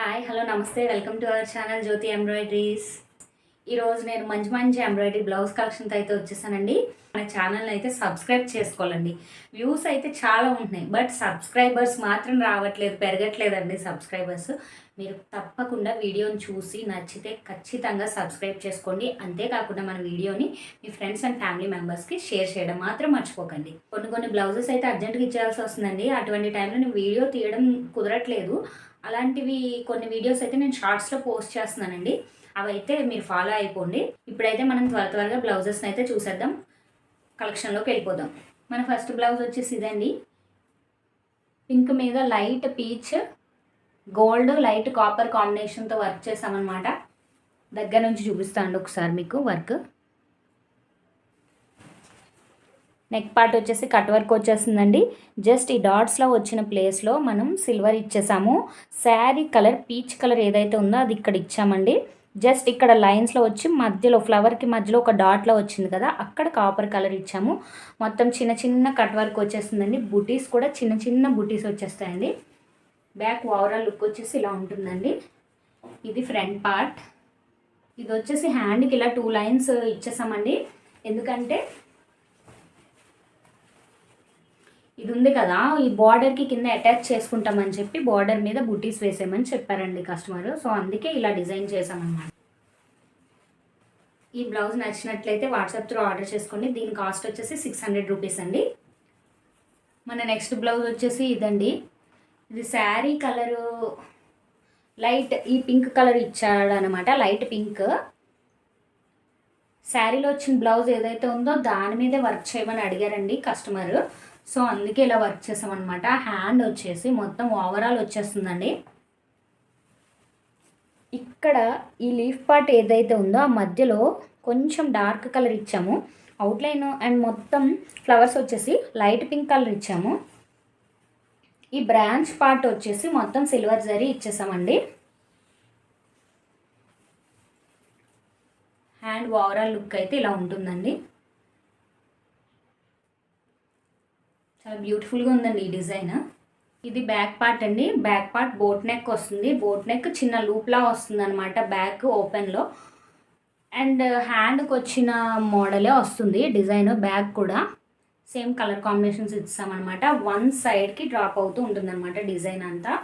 Hi hello నమస్తే welcome to our channel Jyothi embroideries. ఈరోజు నేను మంచి మంచి ఎంబ్రాయిడరీ బ్లౌజ్ కలెక్షన్తో అయితే వచ్చేసానండి. మన ఛానల్ని అయితే సబ్స్క్రైబ్ చేసుకోవాలండి. వ్యూస్ అయితే చాలా ఉంటున్నాయి, బట్ సబ్స్క్రైబర్స్ మాత్రం రావట్లేదు, పెరగట్లేదండి సబ్స్క్రైబర్స్. మీరు తప్పకుండా వీడియోని చూసి నచ్చితే ఖచ్చితంగా సబ్స్క్రైబ్ చేసుకోండి. అంతేకాకుండా మన వీడియోని మీ ఫ్రెండ్స్ అండ్ ఫ్యామిలీ మెంబర్స్కి షేర్ చేయడం మాత్రం మర్చిపోకండి. కొన్ని బ్లౌజెస్ అయితే అర్జెంట్గా ఇచ్చేయాల్సి వస్తుందండి. అటువంటి టైంలో నేను వీడియో తీయడం కుదరట్లేదు. అలాంటివి కొన్ని వీడియోస్ అయితే నేను షార్ట్స్లో పోస్ట్ చేస్తున్నానండి. అవి అయితే మీరు ఫాలో అయిపోండి. ఇప్పుడైతే మనం త్వరగా బ్లౌజెస్ని అయితే చూసేద్దాం, కలెక్షన్లోకి వెళ్ళిపోదాం. మన ఫస్ట్ బ్లౌజ్ వచ్చేసి ఇదండి. పింక్ మీద light peach, gold, light copper కాంబినేషన్తో వర్క్ చేసామన్నమాట. దగ్గర నుంచి చూపిస్తాను ఒకసారి మీకు వర్క్. నెక్ పార్ట్ వచ్చేసి కట్ వర్క్ వచ్చేస్తుందండి. జస్ట్ ఈ డాట్స్లో వచ్చిన ప్లేస్లో మనం సిల్వర్ ఇచ్చేసాము. శారీ కలర్ పీచ్ కలర్ ఏదైతే ఉందో అది ఇక్కడ ఇచ్చామండి. జస్ట్ ఇక్కడ లైన్స్లో వచ్చి మధ్యలో ఫ్లవర్కి మధ్యలో ఒక డాట్లో వచ్చింది కదా, అక్కడ కాపర్ కలర్ ఇచ్చాము. మొత్తం చిన్న చిన్న కట్ వర్క్ వచ్చేస్తుందండి. బుటీస్ కూడా చిన్న చిన్న బుటీస్ వచ్చేస్తాయండి. బ్యాక్ ఓవరాల్ లుక్ వచ్చేసి ఇలా ఉంటుందండి. ఇది ఫ్రంట్ పార్ట్. ఇది వచ్చేసి హ్యాండ్కి ఇలా 2 లైన్స్ ఇచ్చేసామండి. ఎందుకంటే ఇది ఉంది కదా, ఈ బార్డర్కి కింద అటాచ్ చేసుకుంటామని చెప్పి బార్డర్ మీద బుటీస్ వేసేయమని చెప్పారండి కస్టమర్. సో అందుకే ఇలా డిజైన్ చేసామన్నమాట. ఈ బ్లౌజ్ నచ్చినట్లయితే వాట్సాప్ త్రూ ఆర్డర్ చేసుకోండి. దీని కాస్ట్ వచ్చేసి 600 రూపీస్ అండి. మన నెక్స్ట్ బ్లౌజ్ వచ్చేసి ఇదండి. ఇది శారీ కలరు లైట్ ఈ పింక్ కలర్ ఇచ్చాడనమాట, లైట్ పింక్. శారీలో వచ్చిన బ్లౌజ్ ఏదైతే ఉందో దాని మీదే వర్క్ చేయమని అడిగారండి కస్టమర్. సో అందుకే ఇలా వర్క్ చేసామన్నమాట. హ్యాండ్ వచ్చేసి మొత్తం ఓవరాల్ వచ్చేస్తుందండి. ఇక్కడ ఈ లీఫ్ పార్ట్ ఏదైతే ఉందో ఆ మధ్యలో కొంచెం డార్క్ కలర్ ఇచ్చాము. అవుట్లైన్ అండ్ మొత్తం ఫ్లవర్స్ వచ్చేసి లైట్ పింక్ కలర్ ఇచ్చాము. ఈ బ్రాంచ్ పార్ట్ వచ్చేసి మొత్తం సిల్వర్ జరీ ఇచ్చేసామండి. హ్యాండ్ ఓవరాల్ లుక్ అయితే ఇలా ఉంటుందండి. చాలా బ్యూటిఫుల్గా ఉందండి ఈ డిజైన్. ఇది బ్యాక్ పార్ట్ అండి. బ్యాక్ పార్ట్ బోట్ నెక్ వస్తుంది. బోట్ నెక్ చిన్న లూప్లా వస్తుంది అనమాట బ్యాక్ ఓపెన్లో. అండ్ హ్యాండ్కి వచ్చిన మోడలే వస్తుంది డిజైన్. బ్యాక్ కూడా సేమ్ కలర్ కాంబినేషన్స్ ఇస్తామన్నమాట. వన్ సైడ్కి డ్రాప్ అవుతూ ఉంటుంది అనమాట డిజైన్ అంతా.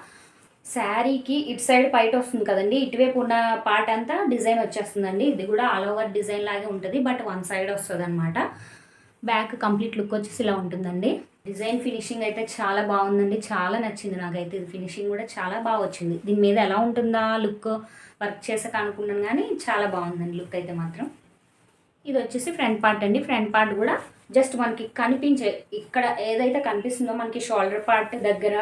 శారీకి ఇటు సైడ్ పైట వస్తుంది కదండి, ఇటువైపు ఉన్న పార్ట్ అంతా డిజైన్ వచ్చేస్తుందండి. ఇది కూడా ఆల్ ఓవర్ డిజైన్ లాగే ఉంటుంది, బట్ వన్ సైడ్ వస్తుంది అనమాట. బ్యాక్ కంప్లీట్ లుక్ వచ్చేసి ఇలా ఉంటుందండి. డిజైన్ ఫినిషింగ్ అయితే చాలా బాగుందండి, చాలా నచ్చింది నాకైతే. ఇది ఫినిషింగ్ కూడా చాలా బాగా వచ్చింది. దీని మీద ఎలా ఉంటుందా లుక్ వర్క్ చేసాక అనుకున్నాను, కానీ చాలా బాగుందండి లుక్ అయితే మాత్రం. ఇది వచ్చేసి ఫ్రంట్ పార్ట్ అండి. ఫ్రంట్ పార్ట్ కూడా జస్ట్ మనకి కనిపించే ఇక్కడ ఏదైతే కనిపిస్తుందో మనకి షోల్డర్ పార్ట్ దగ్గర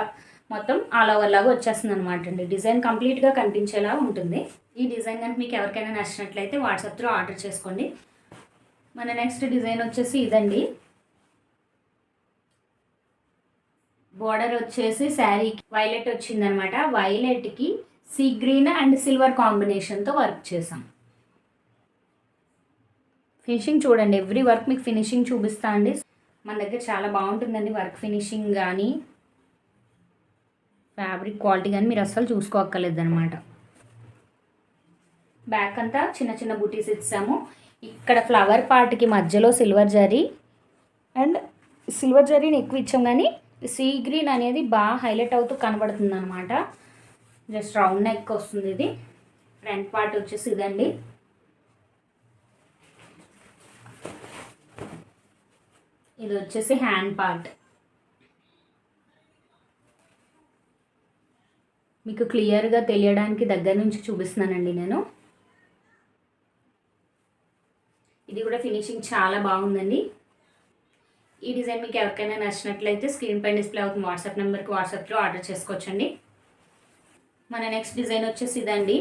మొత్తం ఆల్ ఓవర్ లాగా వచ్చేస్తుంది అనమాట అండి. డిజైన్ కంప్లీట్గా కనిపించేలా ఉంటుంది. ఈ డిజైన్ కనుక మీకు ఎవరికైనా నచ్చినట్లయితే వాట్సాప్ త్రూ ఆర్డర్ చేసుకోండి. మన నెక్స్ట్ డిజైన్ వచ్చేసి ఇదండి. బోర్డర్ వచ్చేసి శారీకి వైలెట్ వచ్చిందనమాట. వైలెట్కి సీ గ్రీన్ అండ్ సిల్వర్ కాంబినేషన్తో వర్క్ చేసాం. ఫినిషింగ్ చూడండి, ఎవ్రీ వర్క్ మీకు ఫినిషింగ్ చూపిస్తా అండి. మన దగ్గర చాలా బాగుంటుందండి వర్క్ ఫినిషింగ్ కానీ ఫ్యాబ్రిక్ క్వాలిటీ కానీ మీరు అస్సలు చూసుకోక్కర్లేదు అనమాట. బ్యాక్ అంతా చిన్న చిన్న బుటీస్ ఇచ్చాము. ఇక్కడ ఫ్లవర్ పార్ట్కి మధ్యలో సిల్వర్ జరీ అండ్ సిల్వర్ జరీని ఎక్కువ ఇచ్చాం, కానీ సీ గ్రీన్ అనేది బాగా హైలైట్ అవుతూ కనబడుతుంది అనమాట. జస్ట్ రౌండ్ నెక్ వస్తుంది. ఇది ఫ్రంట్ పార్ట్ వచ్చేసి ఇదండి. ఇది వచ్చేసి హ్యాండ్ పార్ట్. మీకు క్లియర్గా తెలియడానికి దగ్గర నుంచి చూపిస్తున్నానండి నేను. ఇది కూడా ఫినిషింగ్ చాలా బాగుందండి. ఈ డిజైన్ మీకు ఎవరికైనా నచ్చినట్లయితే స్క్రీన్ పై డిస్ప్లే అవుతుంది వాట్సాప్ నెంబర్కి వాట్సాప్లో ఆర్డర్ చేసుకోవచ్చండి. మన నెక్స్ట్ డిజైన్ వచ్చేసి ఇదండి.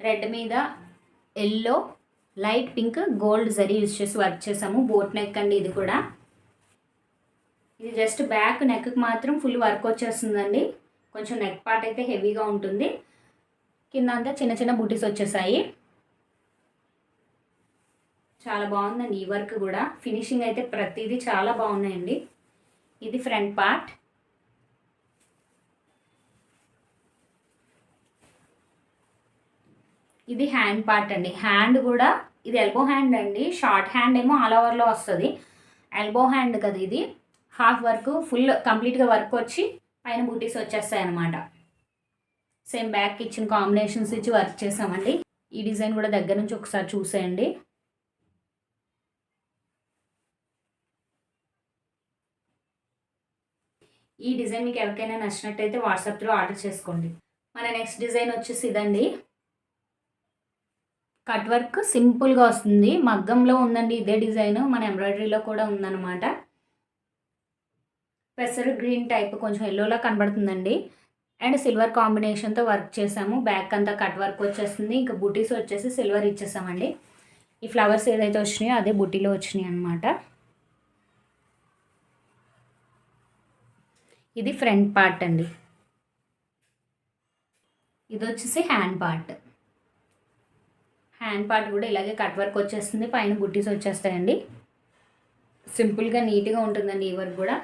రెడ్ మీద yellow, light pink, gold zari use చేసి వర్క్ చేసాము. బోట్ నెక్ అండి ఇది కూడా. ఇది జస్ట్ బ్యాక్ నెక్కి మాత్రం ఫుల్ వర్క్ వచ్చేస్తుందండి. కొంచెం నెక్ పార్ట్ అయితే హెవీగా ఉంటుంది. కింద అంతా చిన్న చిన్న బూటీస్ వచ్చేసాయి. చాలా బాగుందండి ఈ వర్క్ కూడా. ఫినిషింగ్ అయితే ప్రతిదీ చాలా బాగున్నాయండి. ఇది ఫ్రంట్ పార్ట్. ఇది హ్యాండ్ పార్ట్ అండి. హ్యాండ్ కూడా ఇది ఎల్బో హ్యాండ్ అండి. షార్ట్ హ్యాండ్ ఏమో ఆల్ ఓవర్లో వస్తుంది. ఎల్బో హ్యాండ్ కదా ఇది. హాఫ్ వర్క్ ఫుల్ కంప్లీట్గా వర్క్ వచ్చి పైన బూటీస్ వచ్చేస్తాయి అన్నమాట. సేమ్ బ్యాక్ ఇచ్చిన కాంబినేషన్స్ ఇచ్చి వర్క్ చేసామండి. ఈ డిజైన్ కూడా దగ్గర నుంచి ఒకసారి చూసేయండి. ఈ డిజైన్ మీకు ఎవరికైనా నచ్చినట్టయితే వాట్సాప్లో ఆర్డర్ చేసుకోండి. మన నెక్స్ట్ డిజైన్ వచ్చేసి ఇదండి. కట్ వర్క్ సింపుల్గా వస్తుంది. మగ్గంలో ఉందండి ఇదే డిజైన్. మన ఎంబ్రాయిడరీలో కూడా ఉందన్నమాట. పెసర్ గ్రీన్ టైప్ కొంచెం ఎల్లోలా కనబడుతుందండి. అండ్ సిల్వర్ కాంబినేషన్తో వర్క్ చేసాము. బ్యాక్ అంతా కట్ వర్క్ వచ్చేస్తుంది. ఇంకా బుటీస్ వచ్చేసి సిల్వర్ ఇచ్చేసామండి. ఈ ఫ్లవర్స్ ఏదైతే వచ్చినాయో అదే బుటీలో వచ్చినాయి అనమాట. ఇది ఫ్రంట్ పార్ట్ అండి. ఇది వచ్చేసి హ్యాండ్ పార్ట్. హ్యాండ్ పార్ట్ కూడా ఇలాగే కట్ వర్క్ వచ్చేస్తుంది. పైన బుట్టీస్ వచ్చేస్తాయండి. సింపుల్గా నీట్గా ఉంటుందండి ఈ వర్క్ కూడా.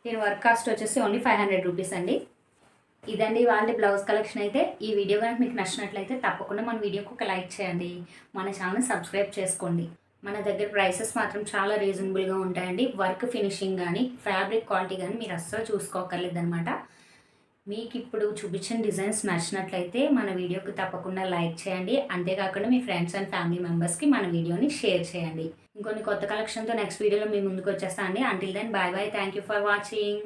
దీని వర్క్ కాస్ట్ వచ్చేసి ఓన్లీ 500 రూపీస్ అండి. ఇదండి వాళ్ళ బ్లౌజ్ కలెక్షన్ అయితే. ఈ వీడియో కనుక మీకు నచ్చినట్లయితే తప్పకుండా మన వీడియోకి ఒక లైక్ చేయండి. మన ఛానల్ సబ్స్క్రైబ్ చేసుకోండి. మన దగ్గర ప్రైసెస్ మాత్రం చాలా రీజనబుల్గా ఉంటాయండి. వర్క్ ఫినిషింగ్ కానీ ఫ్యాబ్రిక్ క్వాలిటీ కానీ మీరు అస్సలు చూసుకోకర్లేదు అనమాట. మీకు ఇప్పుడు చూపించిన డిజైన్స్ నచ్చినట్లయితే మన వీడియోకి తప్పకుండా లైక్ చేయండి. అంతేకాకుండా మీ ఫ్రెండ్స్ అండ్ ఫ్యామిలీ మెంబర్స్కి మన వీడియోని షేర్ చేయండి. ఇంకొన్ని కొత్త కలెక్షన్తో నెక్స్ట్ వీడియోలో మీ ముందుకు వచ్చేస్తాను అండి. Until then bye bye. Thank you for watching.